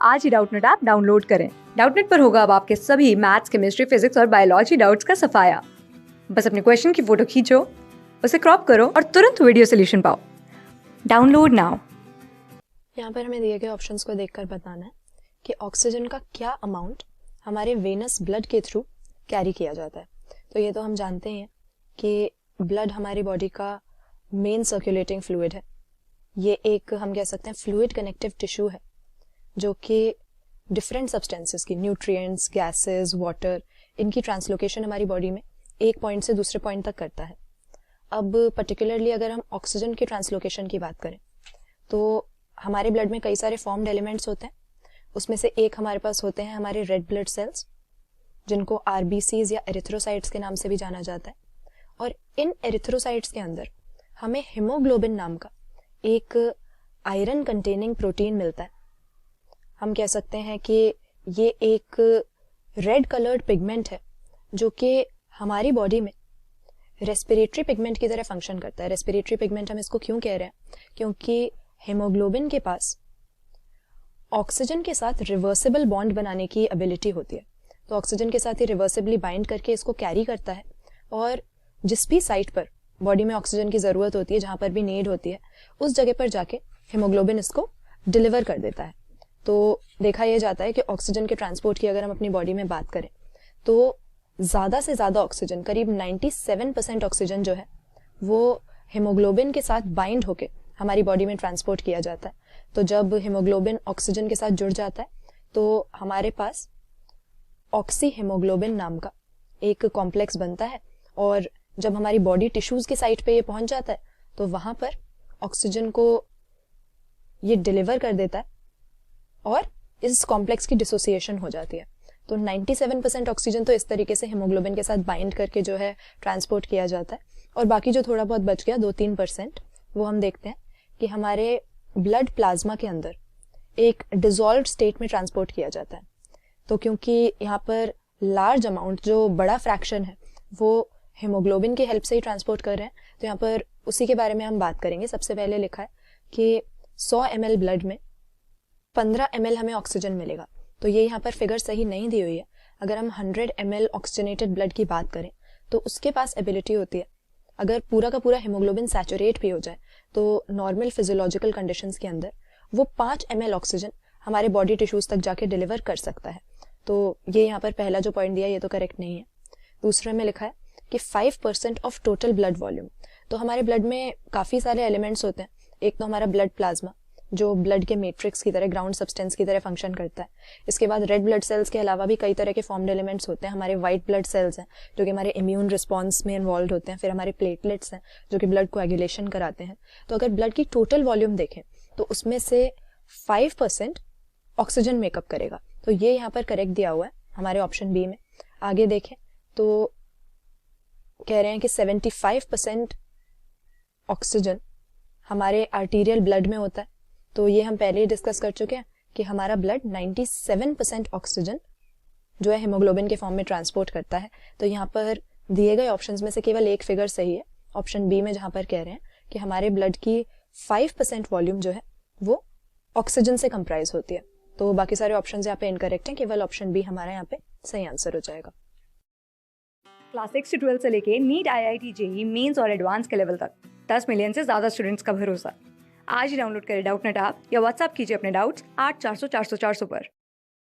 आज ही Doubtnut app download करें। Doubtnut पर होगा अब आपके सभी मैथ्स, केमिस्ट्री, फिजिक्स और बायोलॉजी डाउट्स का सफाया। बस अपने क्वेश्चन की फोटो खींचो, उसे क्रॉप करो और तुरंत वीडियो सोल्यूशन पाओ। Download now. यहाँ पर हमें दिए गए ऑप्शंस को देखकर बताना है कि ऑक्सीजन का क्या अमाउंट हमारे वेनस ब्लड के थ्रू कैरी किया जाता है। तो ये तो हम जानते हैं कि ब्लड हमारी बॉडी का मेन सर्कुलेटिंग फ्लूइड है। ये एक हम कह सकते हैं फ्लूइड कनेक्टिव टिश्यू है जो कि डिफरेंट सब्सटेंसेस की न्यूट्रिएंट्स, गैसेस, वाटर, इनकी ट्रांसलोकेशन हमारी बॉडी में एक पॉइंट से दूसरे पॉइंट तक करता है। अब पर्टिकुलरली अगर हम ऑक्सीजन की ट्रांसलोकेशन की बात करें तो हमारे ब्लड में कई सारे फॉर्म्ड एलिमेंट्स होते हैं। उसमें से एक हमारे पास होते हैं हमारे रेड ब्लड सेल्स, जिनको आरबीसीज या एरिथ्रोसाइट्स के नाम से भी जाना जाता है। और इन एरिथ्रोसाइट्स के अंदर हमें हीमोग्लोबिन नाम का एक आयरन कंटेनिंग प्रोटीन मिलता है। हम कह सकते हैं कि ये एक रेड कलर्ड पिगमेंट है जो कि हमारी बॉडी में रेस्पिरेटरी पिगमेंट की तरह फंक्शन करता है। रेस्पिरेटरी पिगमेंट हम इसको क्यों कह रहे हैं? क्योंकि हीमोग्लोबिन के पास ऑक्सीजन के साथ रिवर्सिबल बॉन्ड बनाने की एबिलिटी होती है। तो ऑक्सीजन के साथ ही रिवर्सिबली बाइंड करके इसको कैरी करता है और जिस भी साइट पर बॉडी में ऑक्सीजन की जरूरत होती है, जहां पर भी नीड होती है, उस जगह पर जाके हीमोग्लोबिन इसको डिलीवर कर देता है। तो देखा यह जाता है कि ऑक्सीजन के ट्रांसपोर्ट की अगर हम अपनी बॉडी में बात करें तो ज्यादा से ज्यादा ऑक्सीजन, करीब 97% ऑक्सीजन जो है वो हीमोग्लोबिन के साथ बाइंड होके हमारी बॉडी में ट्रांसपोर्ट किया जाता है। तो जब हीमोग्लोबिन ऑक्सीजन के साथ जुड़ जाता है तो हमारे पास ऑक्सी हीमोग्लोबिन नाम का एक कॉम्प्लेक्स बनता है और जब हमारी बॉडी टिश्यूज के साइट पे ये पहुंच जाता है तो वहां पर ऑक्सीजन को ये डिलीवर कर देता है और इस कॉम्प्लेक्स की डिसोसिएशन हो जाती है। तो 97% ऑक्सीजन तो इस तरीके से हीमोग्लोबिन के साथ बाइंड करके जो है ट्रांसपोर्ट किया जाता है। और बाकी जो थोड़ा बहुत बच गया 2-3%, वो हम देखते हैं कि हमारे ब्लड प्लाज्मा के अंदर एक डिसॉल्व्ड स्टेट में ट्रांसपोर्ट किया जाता है। तो क्योंकि यहाँ पर लार्ज अमाउंट, जो बड़ा फ्रैक्शन है, वो हीमोग्लोबिन की हेल्प से ही ट्रांसपोर्ट कर रहे हैं, तो यहाँ पर उसी के बारे में हम बात करेंगे। सबसे पहले लिखा है कि 100 ml ब्लड में 15 ml हमें ऑक्सीजन मिलेगा। तो ये यहाँ पर फिगर सही नहीं दी हुई है। अगर हम 100 ml ऑक्सीजनेटेड ब्लड की बात करें तो उसके पास एबिलिटी होती है, अगर पूरा का पूरा हीमोग्लोबिन सैचुरेट भी हो जाए तो नॉर्मल फिजियोलॉजिकल कंडीशंस के अंदर वो 5 ml ऑक्सीजन हमारे बॉडी टिश्यूज तक जाके डिलीवर कर सकता है। तो ये यहाँ पर पहला जो पॉइंट दिया ये तो करेक्ट नहीं है। दूसरे में लिखा है कि 5% ऑफ टोटल ब्लड वॉल्यूम। तो हमारे ब्लड में काफी सारे एलिमेंट्स होते हैं। एक तो हमारा ब्लड प्लाज्मा जो ब्लड के मैट्रिक्स की तरह, ग्राउंड सब्सटेंस की तरह फंक्शन करता है। इसके बाद रेड ब्लड सेल्स के अलावा भी कई तरह के फॉर्म्ड एलिमेंट्स होते हैं। हमारे व्हाइट ब्लड सेल्स हैं जो कि हमारे इम्यून रिस्पॉन्स में इन्वॉल्व होते हैं। फिर हमारे प्लेटलेट्स हैं जो कि ब्लड कोएगुलेशन कराते हैं। तो अगर ब्लड की टोटल वॉल्यूम देखें तो उसमें से 5% ऑक्सीजन मेकअप करेगा। तो ये यहाँ पर करेक्ट दिया हुआ है हमारे ऑप्शन बी में। आगे देखें तो कह रहे हैं कि 75% ऑक्सीजन हमारे आर्टीरियल ब्लड में होता है। तो ये हम पहले ही डिस्कस कर चुके हैं कि हमारा ब्लड 97% ऑक्सीजन जो है हीमोग्लोबिन के फॉर्म में ट्रांसपोर्ट करता है। तो यहाँ पर दिए गए ऑप्शंस में से केवल एक फिगर सही है, ऑप्शन बी में, जहां पर कह रहे हैं कि हमारे ब्लड की 5% वॉल्यूम जो है वो ऑक्सीजन से कंप्राइज होती है। तो बाकी सारे ऑप्शंस यहाँ पे इनकरेक्ट हैं, केवल ऑप्शन बी हमारा यहाँ पे सही आंसर हो जाएगा। क्लास 6 से 12 से लेके नीट, IIT, JEE मेंस और एडवांस के लेवल तक 10 मिलियन से ज्यादा स्टूडेंट्स का भरोसा। आज ही डाउनलोड करें डाउटनेट ऐप या व्हाट्सएप कीजिए अपने डाउट्स 8400 400 400 पर।